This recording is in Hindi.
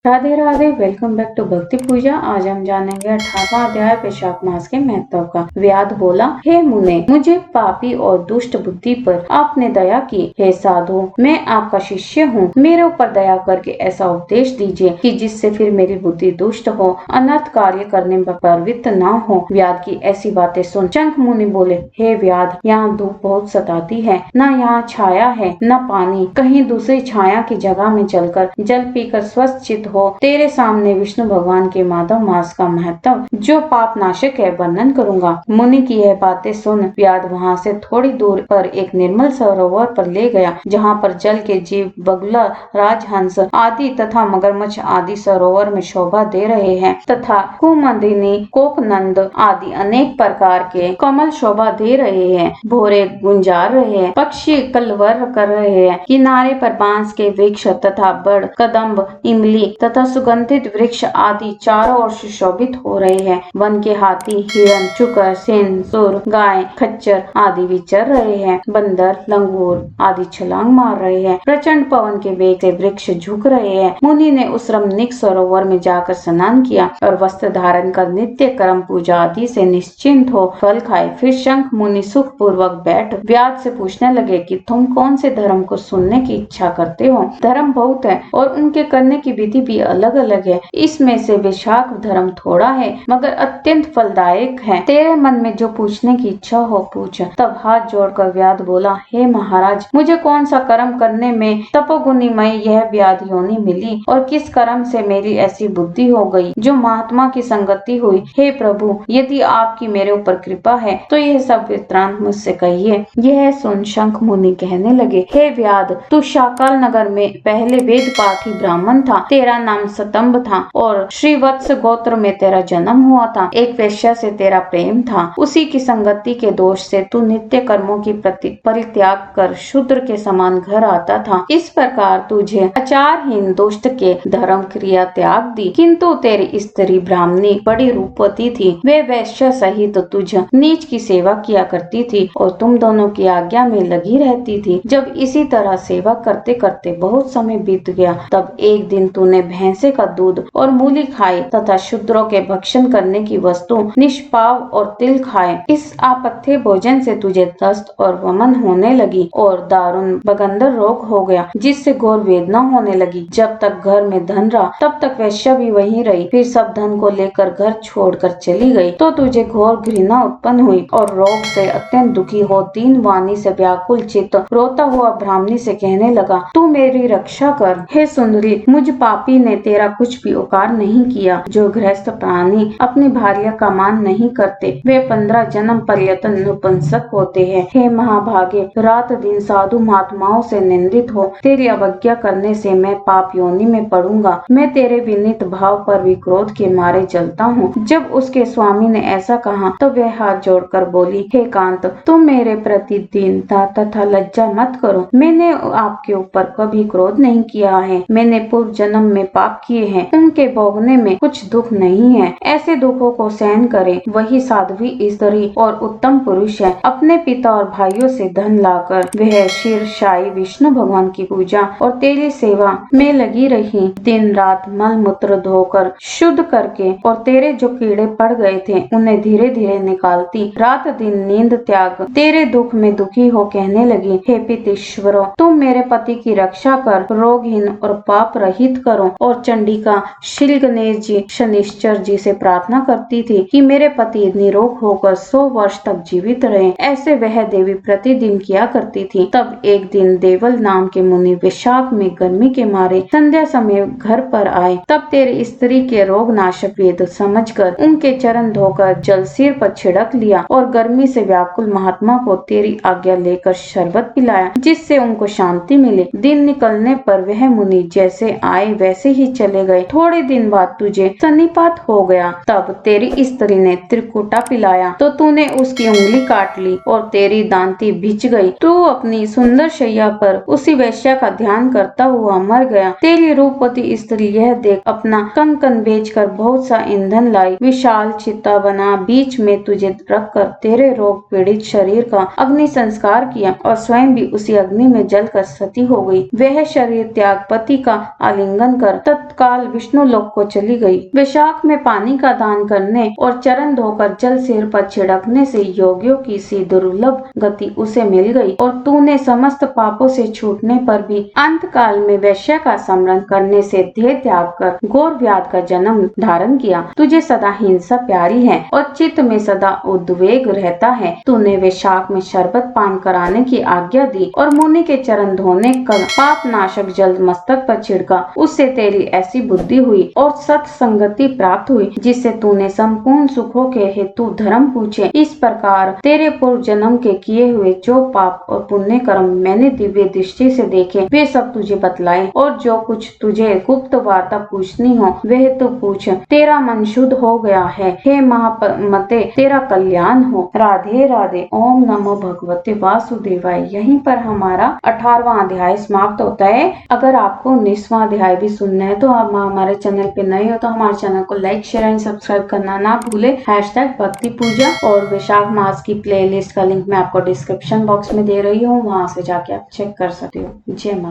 Radhe Radhe. Welcome back to Bhakti Puja. आज हम जानेंगे 18वां अध्याय वैशाख मास के महत्व का। व्याध बोला, हे मुने, मुझे पापी और दुष्ट बुद्धि पर आपने दया की। हे साधु, मैं आपका शिष्य हूँ, मेरे ऊपर दया करके ऐसा उपदेश दीजिए कि जिससे फिर मेरी बुद्धि दुष्ट हो, अनर्थ कार्य करने में प्रवृत्त न हो। व्याध की ऐसी बातें सुन शंख मुनि बोले, हे व्याध, यहाँ धूप बहुत सताती है, न यहाँ छाया है न पानी, कहीं दूसरी छाया की जगह में चलकर जल पीकर स्वस्थ चित्त हो तेरे सामने विष्णु भगवान के माधव मास का महत्व जो पाप नाशक है वर्णन करूंगा। मुनि की यह बातें सुन व्याध वहाँ से थोड़ी दूर पर एक निर्मल सरोवर पर ले गया, जहाँ पर जल के जीव बगुला, राजहंस आदि तथा मगरमच्छ आदि सरोवर में शोभा दे रहे हैं तथा कुमुदिनी, कोकनंद आदि अनेक प्रकार के कमल शोभा दे रहे हैं। भोरे गुंजार रहे हैं, पक्षी कलवर कर रहे हैं, किनारे पर बांस के वृक्ष तथा बड़, कदम्ब, इमली तथा सुगंधित वृक्ष आदि चारों ओर सुशोभित हो रहे हैं। वन के हाथी, हिरण, शुकर, सेन, सुर, गाय, खच्चर आदि विचर रहे हैं। बंदर, लंगूर आदि छलांग मार रहे हैं। प्रचंड पवन के वेग से वृक्ष झुक रहे हैं। मुनि ने उस रमणीक सरोवर में जाकर स्नान किया और वस्त्र धारण कर नित्य कर्म पूजा आदि से निश्चिंत हो फल खाए। फिर शंख मुनि सुख पूर्वक बैठ व्याध से पूछने लगे कि तुम कौन से धर्म को सुनने की इच्छा करते हो। धर्म बहुत है और उनके करने की विधि भी अलग अलग है। इसमें से वैशाख धर्म थोड़ा है मगर अत्यंत फलदायक है। तेरे मन में जो पूछने की इच्छा हो पूछ। तब हाथ जोड़कर व्याध बोला, हे महाराज, मुझे कौन सा कर्म करने में तपोगुणिमय यह व्याध योनि मिली और किस कर्म से मेरी ऐसी बुद्धि हो गई जो महात्मा की संगति हुई। हे प्रभु, यदि आपकी मेरे ऊपर कृपा है तो यह सब वृत्तांत मुझसे कहिए। यह सुन शंख मुनि कहने लगे, हे व्याध, तू शाकाल नगर में पहले वेद पाठी ब्राह्मण था। तेरा नाम सतंब था और श्रीवत्स गोत्र में तेरा जन्म हुआ था। एक वेश्या से तेरा प्रेम था, उसी की संगति के दोष से तू नित्य कर्मों की परित्याग कर शूद्र के समान घर आता था। इस प्रकार तुझे आचारहीन दुष्ट के धर्म क्रिया त्याग दी। किंतु तेरी स्त्री ब्राह्मणी बड़ी रूपवती थी। वे वैश्य सहित तुझ नीच की सेवा किया करती थी और तुम दोनों की आज्ञा में लगी रहती थी। जब इसी तरह सेवा करते करते बहुत समय बीत गया, तब एक दिन तूने भैंसे का दूध और मूली खाई तथा शूद्रों के भक्षण करने की वस्तु निष्पाव और तिल खाए। इस आपत्य भोजन से तुझे दस्त और वमन होने लगी और दारुण बगंदर रोग हो गया, जिससे घोर वेदना होने लगी। जब तक घर में धन रहा तब तक वैश्या भी वहीं रही। फिर सब धन को लेकर घर छोड़कर चली गई तो तुझे घोर घृणा उत्पन्न हुई और रोग से अत्यंत दुखी हो तीन वाणी से व्याकुल चित्त रोता हुआ ब्राह्मणी से कहने लगा, तू मेरी रक्षा कर। हे सुंदरी, मुझ पापी ने तेरा कुछ भी उपकार नहीं किया। जो गृहस्थ प्राणी अपनी भार्या का मान नहीं करते वे 15 जन्म पर्यंत नपुंसक होते हैं। हे महाभागे, रात दिन साधु महात्माओं से निंदित हो तेरी अवज्ञा करने से मैं पाप योनि में पड़ूंगा। मैं तेरे विनीत भाव पर भी क्रोध के मारे जलता हूँ। जब उसके स्वामी ने ऐसा कहा तो वह हाथ जोड़कर बोली, हे कांत, तुम मेरे प्रति दीनता तथा लज्जा मत करो। मैंने आपके ऊपर कभी क्रोध नहीं किया है। मैंने पूर्व जन्म में पाप किए हैं, उनके भोगने में कुछ दुख नहीं है। ऐसे दुखों को सहन करे वही साध्वी स्त्री और उत्तम पुरुष है। अपने पिता और भाइयों से धन लाकर वह शीर्षाई विष्णु भगवान की पूजा और तेरी सेवा में लगी रही। दिन रात मल मूत्र धोकर शुद्ध करके और तेरे जो कीड़े पड़ गए थे उन्हें धीरे धीरे निकालती। रात दिन नींद त्याग तेरे दुख में दुखी हो कहने लगी, हे पितेश्वरों, तुम मेरे पति की रक्षा कर, रोगहीन और पाप रहित करो। और चंडिका श्री गणेश जी, शनिश्चर जी से प्रार्थना करती थी कि मेरे पति निरोग होकर 100 वर्ष तक जीवित रहे। ऐसे वह देवी प्रतिदिन किया करती थी। तब एक दिन देवल नाम के मुनि वैशाख में गर्मी के मारे संध्या समय घर पर आए। तब तेरी स्त्री के रोग नाशक वेद समझकर उनके चरण धोकर जल सिर पर छिड़क लिया और गर्मी से व्याकुल महात्मा को तेरी आज्ञा लेकर शरबत पिलाया, जिससे उनको शांति मिली। दिन निकलने पर वह मुनि जैसे आए वैसे ही चले गए। थोड़े दिन बाद तुझे सन्निपात हो गया। तब तेरी स्त्री ने त्रिकुटा पिलाया तो तूने उसकी उंगली काट ली और तेरी दांती भिज गई। तू अपनी सुंदर शैया पर उसी वैश्या का ध्यान करता हुआ मर गया। तेरी रूपवती स्त्री यह देख अपना कंकन बेचकर बहुत सा ईंधन लाई, विशाल चिता बना बीच में तुझे रखकर तेरे रोग पीड़ित शरीर का अग्नि संस्कार किया और स्वयं भी उसी अग्नि में जलकर सती हो गई। वह शरीर त्याग पति का आलिंगन कर सुनकर तत्काल विष्णु लोक को चली गई। वैशाख में पानी का दान करने और चरण धोकर जल सिर पर छिड़कने से योगियों की सी दुर्लभ गति उसे मिल गई और तूने समस्त पापों से छूटने पर भी अंत काल में वैश्य का स्मरण करने से देह त्याग कर घोर व्याध का जन्म धारण किया। तुझे सदा हिंसा प्यारी है और चित्त में सदा उद्वेग रहता है। तूने वैशाख में शरबत पान कराने की आज्ञा दी और मुनि के चरण धोने कर पाप नाशक जल मस्तक पर छिड़का। उससे तेरी ऐसी बुद्धि हुई और सत्संगति प्राप्त हुई जिससे तूने संपूर्ण सुखों के हेतु धर्म पूछे। इस प्रकार तेरे पूर्व जन्म के किए हुए जो पाप और पुण्य कर्म मैंने दिव्य दृष्टि से देखे वे सब तुझे बतलाए और जो कुछ तुझे गुप्त वार्ता पूछनी हो वह तो पूछ। तेरा मन शुद्ध हो गया है। हे महामते तेरा कल्याण हो। राधे राधे। ओम नमो भगवते वासुदेवाय। यहीं पर हमारा 18वां अध्याय समाप्त होता है। अगर आपको 19वां अध्याय भी सुनना है तो आप हमारे चैनल पे नए हो तो हमारे चैनल को लाइक शेयर एंड सब्सक्राइब करना ना भूले। #भक्ति पूजा और वैशाख मास की प्लेलिस्ट का लिंक मैं आपको डिस्क्रिप्शन बॉक्स में दे रही हूँ, वहां से जाके आप चेक कर सकते हो। जय माता।